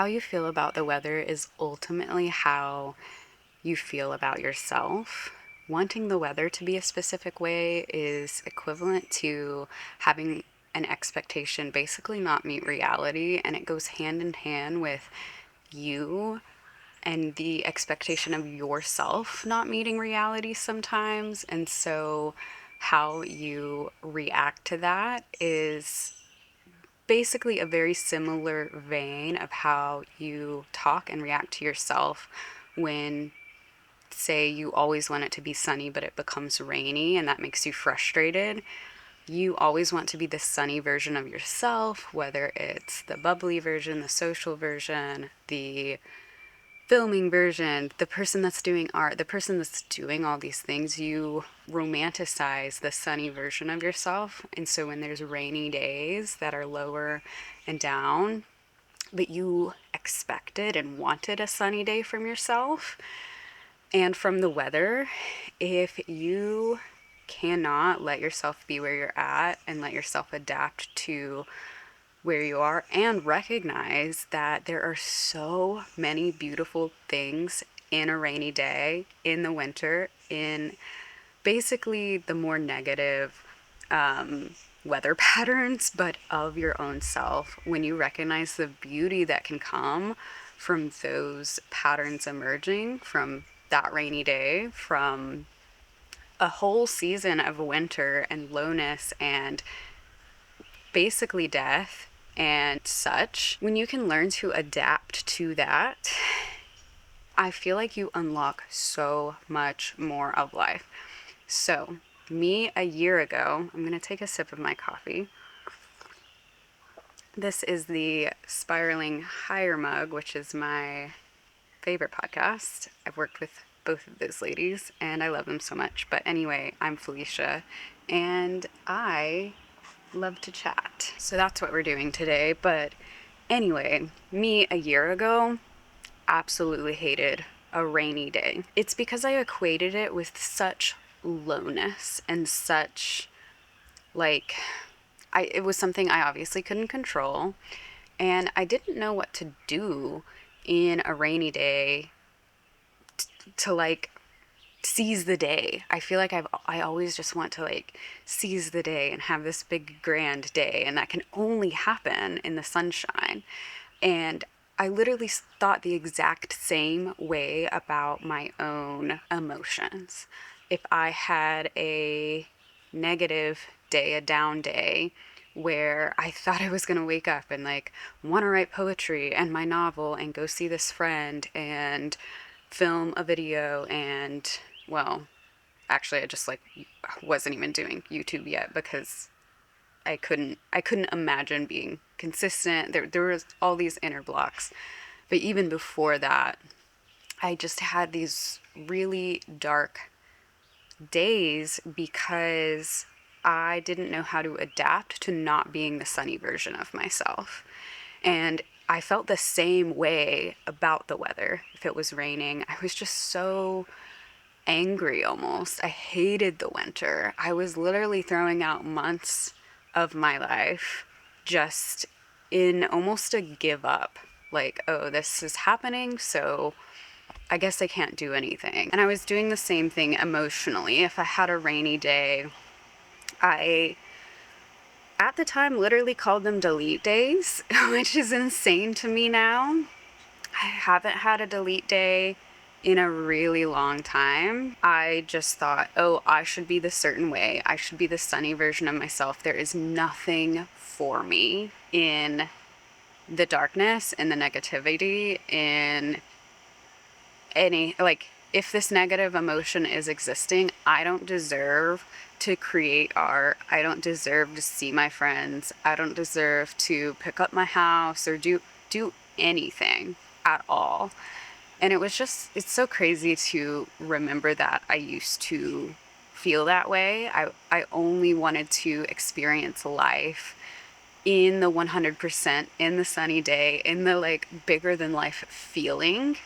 how you feel about the weather is ultimately how you feel about yourself. Wanting the weather to be a specific way is equivalent to having an expectation basically not meet reality, and it goes hand in hand with you and the expectation of yourself not meeting reality sometimes. And so, how you react to that is basically a very similar vein of how you talk and react to yourself when, say, you always want it to be sunny but it becomes rainy and that makes you frustrated. You always want to be the sunny version of yourself, whether it's the bubbly version, the social version, the filming version, the person that's doing art, the person that's doing all these things. You romanticize the sunny version of yourself. And so when there's rainy days that are lower and down, but you expected and wanted a sunny day from yourself and from the weather, if you cannot let yourself be where you're at and let yourself adapt to where you are and recognize that there are so many beautiful things in a rainy day, in the winter, in basically the more negative weather patterns, but of your own self. When you recognize the beauty that can come from those patterns emerging from that rainy day, from a whole season of winter and lowness and basically death and such, when you can learn to adapt to that, I feel like you unlock so much more of life. So, me a year ago, I'm going to take a sip of my coffee. This is the Spiraling Higher mug, which is my favorite podcast. I've worked with both of those ladies and I love them so much. But anyway, I'm Felicia and I love to chat. So that's what we're doing today. But anyway, me a year ago absolutely hated a rainy day. It's because I equated it with such lowness and such, like, it was something I obviously couldn't control, and I didn't know what to do in a rainy day to like seize the day. I feel like I always just want to like seize the day and have this big grand day, and that can only happen in the sunshine. And I literally thought the exact same way about my own emotions. If I had a negative day, a down day, where I thought I was going to wake up and like want to write poetry and my novel and go see this friend and film a video and, well, actually I just like wasn't even doing YouTube yet because I couldn't imagine being consistent. There was all these inner blocks. But even before that, I just had these really dark days because I didn't know how to adapt to not being the sunny version of myself. And I felt the same way about the weather. If it was raining, I was just so angry almost. I hated the winter. I was literally throwing out months of my life just in almost a give up. Like, oh, this is happening, so I guess I can't do anything. And I was doing the same thing emotionally. If I had a rainy day, I, at the time, literally called them delete days, which is insane to me now. I haven't had a delete day in a really long time. I just thought, oh, I should be this certain way. I should be the sunny version of myself. There is nothing for me in the darkness, in the negativity, in any, like, if this negative emotion is existing, I don't deserve to create art. I don't deserve to see my friends. I don't deserve to pick up my house or do anything at all. And it was just, it's so crazy to remember that I used to feel that way. I only wanted to experience life in the 100%, in the sunny day, in the like bigger than life feeling.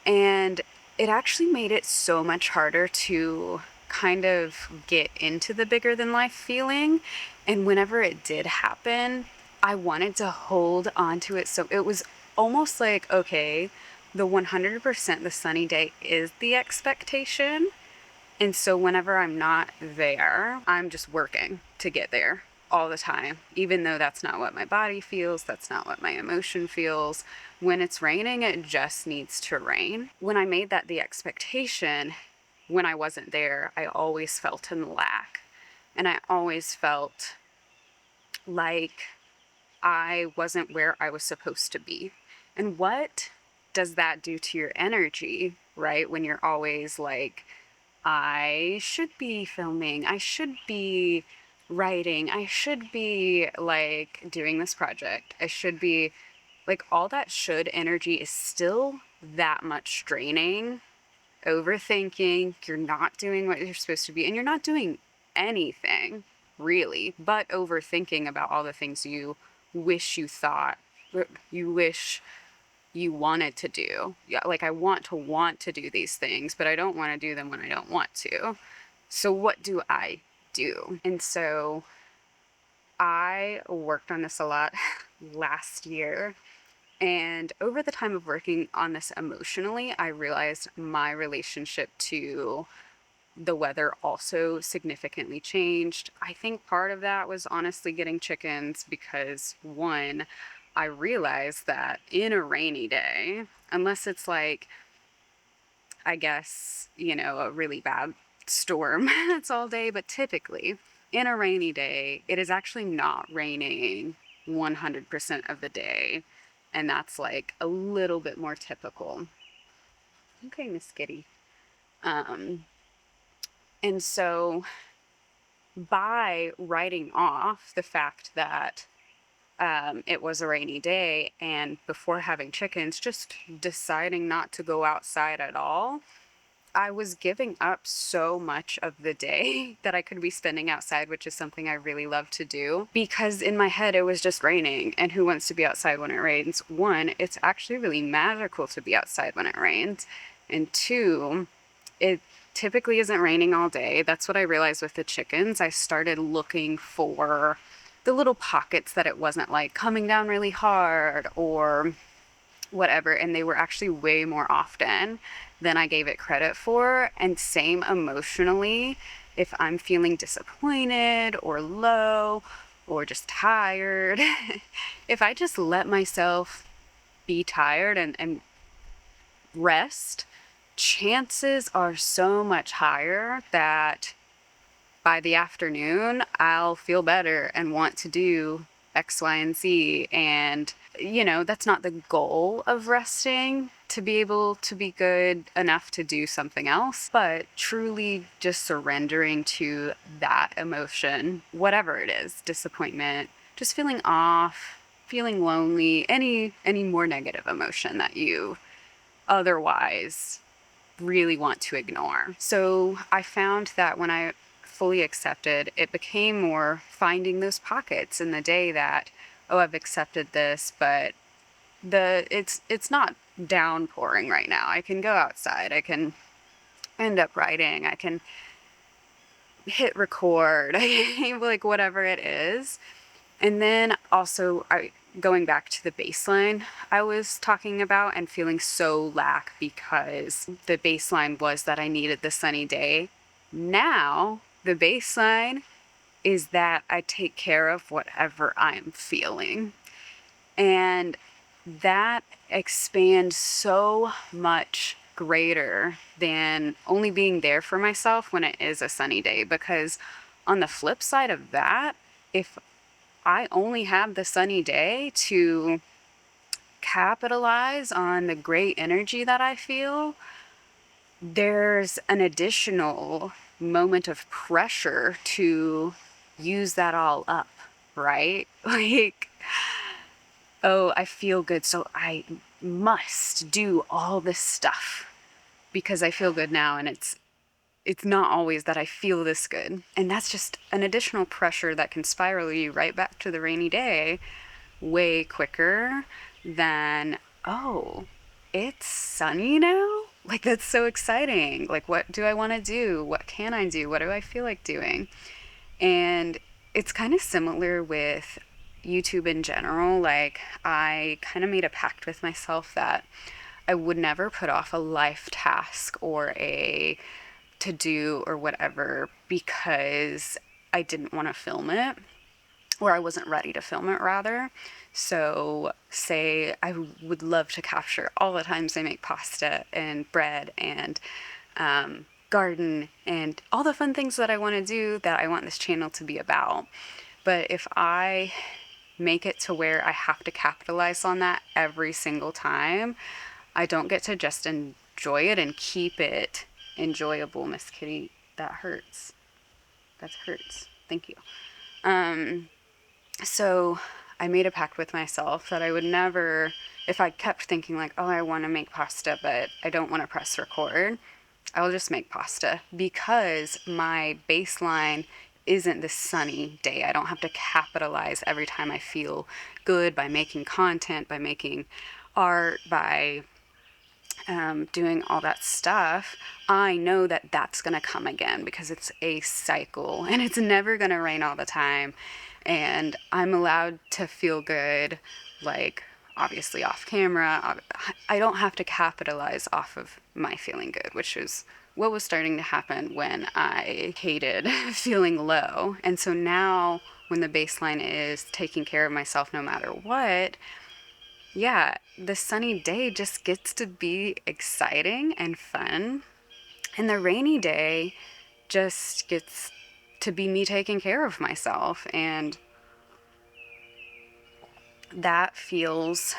And it actually made it so much harder to kind of get into the bigger than life feeling. And whenever it did happen, I wanted to hold on to it. So it was almost like, okay, the 100% the sunny day is the expectation. And so whenever I'm not there, I'm just working to get there all the time, even though that's not what my body feels, that's not what my emotion feels. When it's raining, it just needs to rain. When I made that the expectation, when I wasn't there, I always felt in lack. And I always felt like I wasn't where I was supposed to be. And what does that do to your energy, right? When you're always like, I should be filming, I should be writing, I should be like doing this project, I should be like, all that should energy is still that much draining. Overthinking, you're not doing what you're supposed to be, and you're not doing anything really but overthinking about all the things you wish you thought, you wish you wanted to do. Yeah, like I want to do these things, but I don't want to do them when I don't want to. So what do I do? And so I worked on this a lot last year. And over the time of working on this emotionally, I realized my relationship to the weather also significantly changed. I think part of that was honestly getting chickens because, one, I realized that in a rainy day, unless it's like, I guess, a really bad storm that's all day, but typically in a rainy day, it is actually not raining 100% of the day. And that's like a little bit more typical. Okay, Miss Kitty. Um, and so by writing off the fact that it was a rainy day and before having chickens, just deciding not to go outside at all, I was giving up so much of the day that I could be spending outside, which is something I really love to do, because in my head it was just raining, and who wants to be outside when it rains? One, it's actually really magical to be outside when it rains, and two, it typically isn't raining all day. That's what I realized with the chickens. I started looking for the little pockets that it wasn't like coming down really hard or whatever, and they were actually way more often than I gave it credit for. And same emotionally, if I'm feeling disappointed or low or just tired, if I just let myself be tired and rest, chances are so much higher that by the afternoon, I'll feel better and want to do X, Y, and Z. And, that's not the goal of resting, to be able to be good enough to do something else, but truly just surrendering to that emotion, whatever it is, disappointment, just feeling off, feeling lonely, any more negative emotion that you otherwise really want to ignore. So I found that when I fully accepted, it became more finding those pockets in the day that, oh, I've accepted this, but it's not downpouring right now. I can go outside. I can end up writing. I can hit record. Like whatever it is. And then also going back to the baseline I was talking about and feeling so lack because the baseline was that I needed the sunny day. Now the baseline is that I take care of whatever I'm feeling. And that expands so much greater than only being there for myself when it is a sunny day. Because on the flip side of that, if I only have the sunny day to capitalize on the great energy that I feel, there's an additional moment of pressure to use that all up, right? Like, oh, I feel good, so I must do all this stuff because I feel good now, and it's not always that I feel this good. And that's just an additional pressure that can spiral you right back to the rainy day way quicker than, oh, it's sunny now? Like, that's so exciting. Like, what do I want to do? What can I do? What do I feel like doing? And it's kind of similar with YouTube in general, like, I kind of made a pact with myself that I would never put off a life task or a to do or whatever because I didn't want to film it, or I wasn't ready to film it, rather. So, say I would love to capture all the times I make pasta and bread and garden and all the fun things that I want to do that I want this channel to be about. But if I make it to where I have to capitalize on that every single time, I don't get to just enjoy it and keep it enjoyable. Miss Kitty, that hurts. That hurts. Thank you. So I made a pact with myself that I would never, if I kept thinking like, oh, I want to make pasta, but I don't want to press record, I'll just make pasta because my baseline isn't this sunny day. I don't have to capitalize every time I feel good by making content, by making art, by doing all that stuff. I know that that's going to come again because it's a cycle and it's never going to rain all the time. And I'm allowed to feel good, like, obviously off camera. I don't have to capitalize off of my feeling good, which is what was starting to happen when I hated feeling low. And so now, when the baseline is taking care of myself no matter what, yeah, the sunny day just gets to be exciting and fun. And the rainy day just gets to be me taking care of myself. And that feels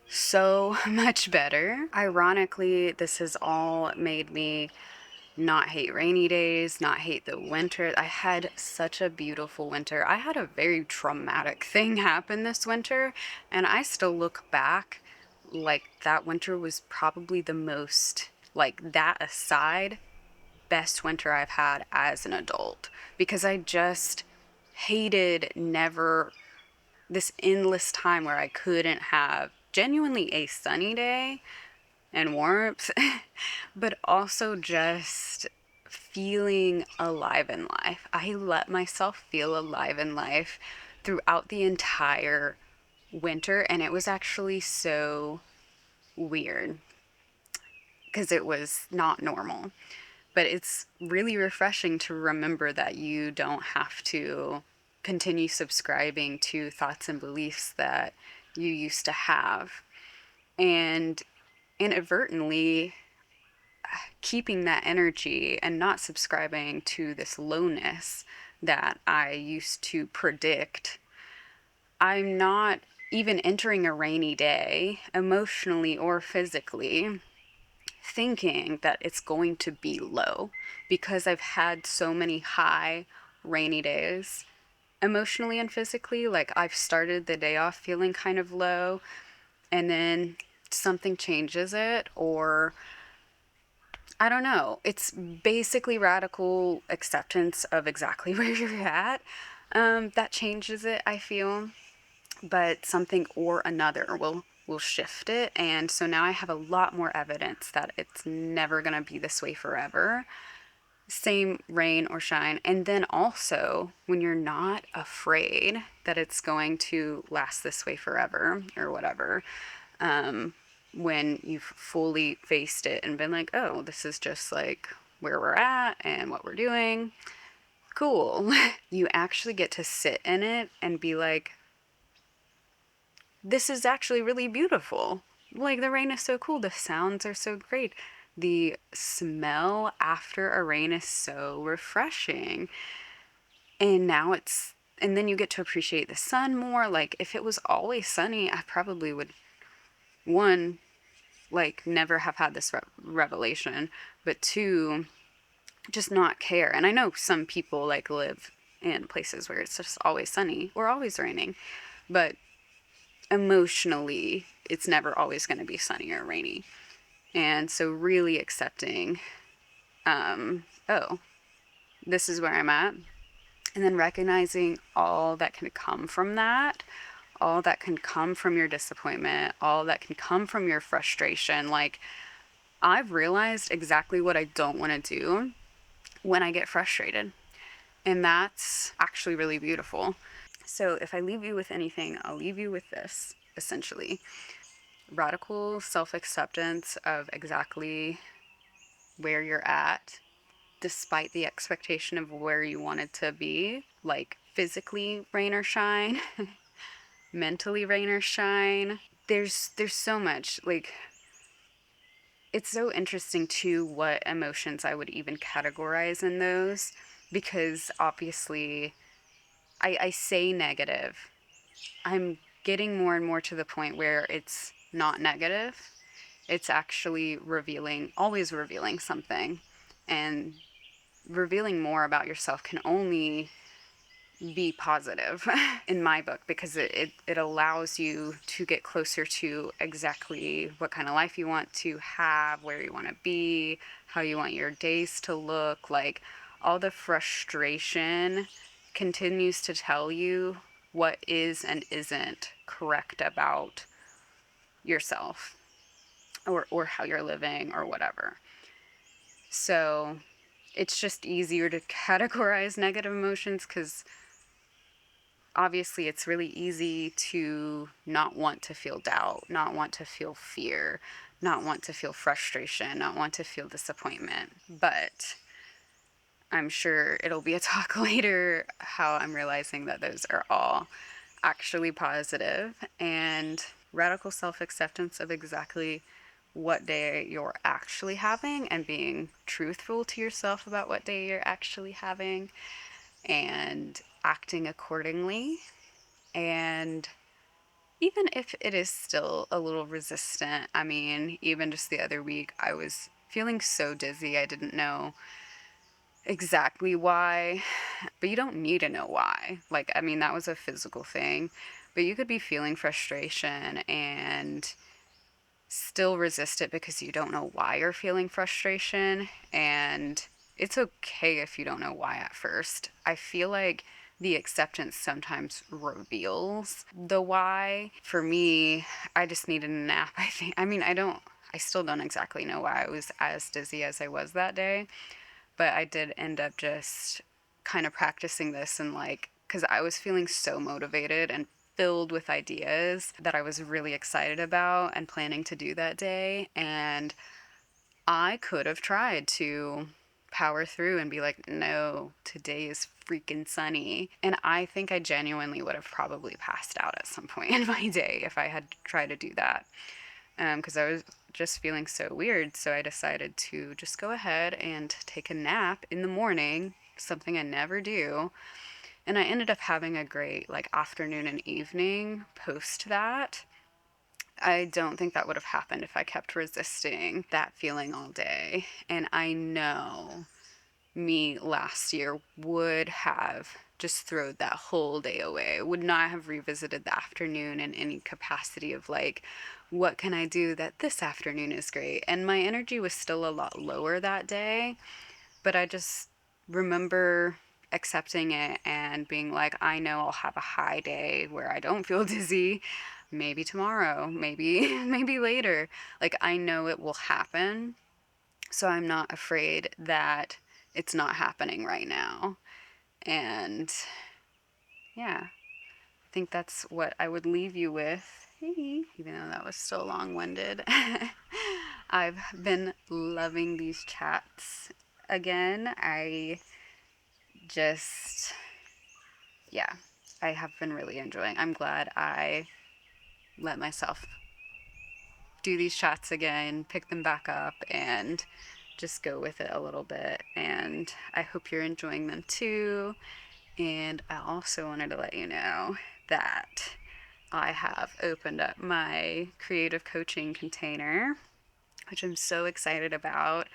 so much better. Ironically, this has all made me not hate rainy days, not hate the winter. I had such a beautiful winter. I had a very traumatic thing happen this winter, and I still look back like that winter was probably the most, like, that aside, best winter I've had as an adult, because I just hated never this endless time where I couldn't have genuinely a sunny day and warmth, but also just feeling alive in life. I let myself feel alive in life throughout the entire winter, and it was actually so weird because it was not normal. But it's really refreshing to remember that you don't have to continue subscribing to thoughts and beliefs that you used to have. And inadvertently keeping that energy and not subscribing to this lowness that I used to predict. I'm not even entering a rainy day, emotionally or physically, thinking that it's going to be low because I've had so many high rainy days, emotionally and physically. Like, I've started the day off feeling kind of low, and then something changes it, or I don't know. It's basically radical acceptance of exactly where you're at. That changes it, I feel. But something or another will shift it. And so now I have a lot more evidence that it's never going to be this way forever. Same rain or shine. And then also, when you're not afraid that it's going to last this way forever or whatever, when you've fully faced it and been like, oh, this is just like where we're at and what we're doing, cool. You actually get to sit in it and be like, this is actually really beautiful. Like, the rain is so cool. The sounds are so great. The smell after a rain is so refreshing. And now and then you get to appreciate the sun more. Like, if it was always sunny, I probably would, one, like, never have had this revelation, but two, just not care. And I know some people, like, live in places where it's just always sunny or always raining, but emotionally, it's never always going to be sunny or rainy. And so really accepting, oh, this is where I'm at. And then recognizing all that can come from that, all that can come from your disappointment, all that can come from your frustration. Like, I've realized exactly what I don't want to do when I get frustrated. And that's actually really beautiful. So if I leave you with anything, I'll leave you with this, essentially. Radical self-acceptance of exactly where you're at, despite the expectation of where you wanted to be, like physically rain or shine, mentally rain or shine. There's so much, like, it's so interesting too what emotions I would even categorize in those, because obviously I say negative. I'm getting more and more to the point where it's not negative. It's actually revealing, always revealing something. And revealing more about yourself can only be positive in my book, because it allows you to get closer to exactly what kind of life you want to have, where you want to be, how you want your days to look. Like, all the frustration continues to tell you what is and isn't correct about yourself, or how you're living, or whatever. So it's just easier to categorize negative emotions, because obviously it's really easy to not want to feel doubt, not want to feel fear, not want to feel frustration, not want to feel disappointment. But I'm sure it'll be a talk later how I'm realizing that those are all actually positive, and radical self-acceptance of exactly what day you're actually having, and being truthful to yourself about what day you're actually having, and acting accordingly. And even if it is still a little resistant, I mean, even just the other week, I was feeling so dizzy. I didn't know exactly why, but you don't need to know why. Like, I mean, that was a physical thing, but you could be feeling frustration and still resist it because you don't know why you're feeling frustration. And it's okay if you don't know why at first. I feel like the acceptance sometimes reveals the why. For me, I just needed a nap, I think. I mean, I still don't exactly know why I was as dizzy as I was that day, but I did end up just kind of practicing this, and like, because I was feeling so motivated and filled with ideas that I was really excited about and planning to do that day. And I could have tried to power through and be like, no, today is freaking sunny. And I think I genuinely would have probably passed out at some point in my day if I had tried to do that. Because I was just feeling so weird. So I decided to just go ahead and take a nap in the morning, something I never do. And I ended up having a great like afternoon and evening post that. I don't think that would have happened if I kept resisting that feeling all day. And I know me last year would have just thrown that whole day away. Would not have revisited the afternoon in any capacity of like, what can I do that this afternoon is great? And my energy was still a lot lower that day, but I just remember accepting it and being like, I know I'll have a high day where I don't feel dizzy. Maybe tomorrow, maybe later. Like, I know it will happen. So I'm not afraid that it's not happening right now. And yeah, I think that's what I would leave you with. Hey, even though that was so long winded. I've been loving these chats again. Just, yeah, I have been really enjoying. I'm glad I let myself do these chats again, pick them back up, and just go with it a little bit. And I hope you're enjoying them too. And I also wanted to let you know that I have opened up my creative coaching container, which I'm so excited about.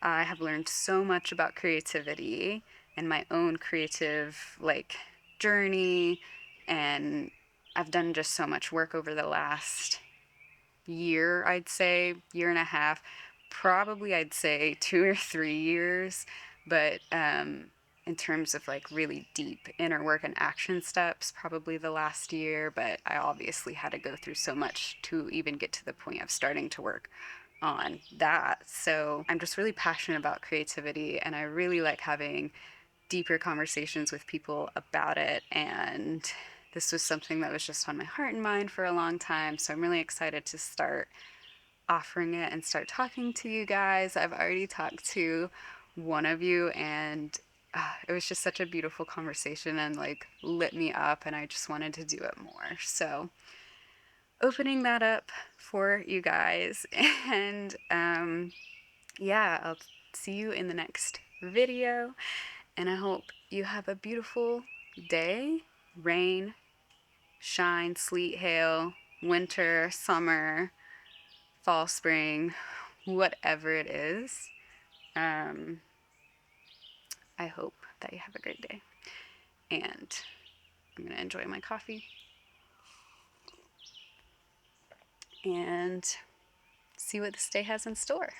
I have learned so much about creativity and my own creative like journey, and I've done just so much work over the last year, I'd say, year and a half, probably I'd say 2 or 3 years, but in terms of like really deep inner work and action steps, probably the last year. But I obviously had to go through so much to even get to the point of starting to work on that. So I'm just really passionate about creativity, and I really like having deeper conversations with people about it. And this was something that was just on my heart and mind for a long time. So I'm really excited to start offering it and start talking to you guys. I've already talked to one of you, and it was just such a beautiful conversation and like lit me up, and I just wanted to do it more. So opening that up for you guys, and yeah, I'll see you in the next video, and I hope you have a beautiful day. Rain, shine, sleet, hail, winter, summer, fall, spring, whatever it is. I hope that you have a great day. And I'm going to enjoy my coffee and see what this day has in store.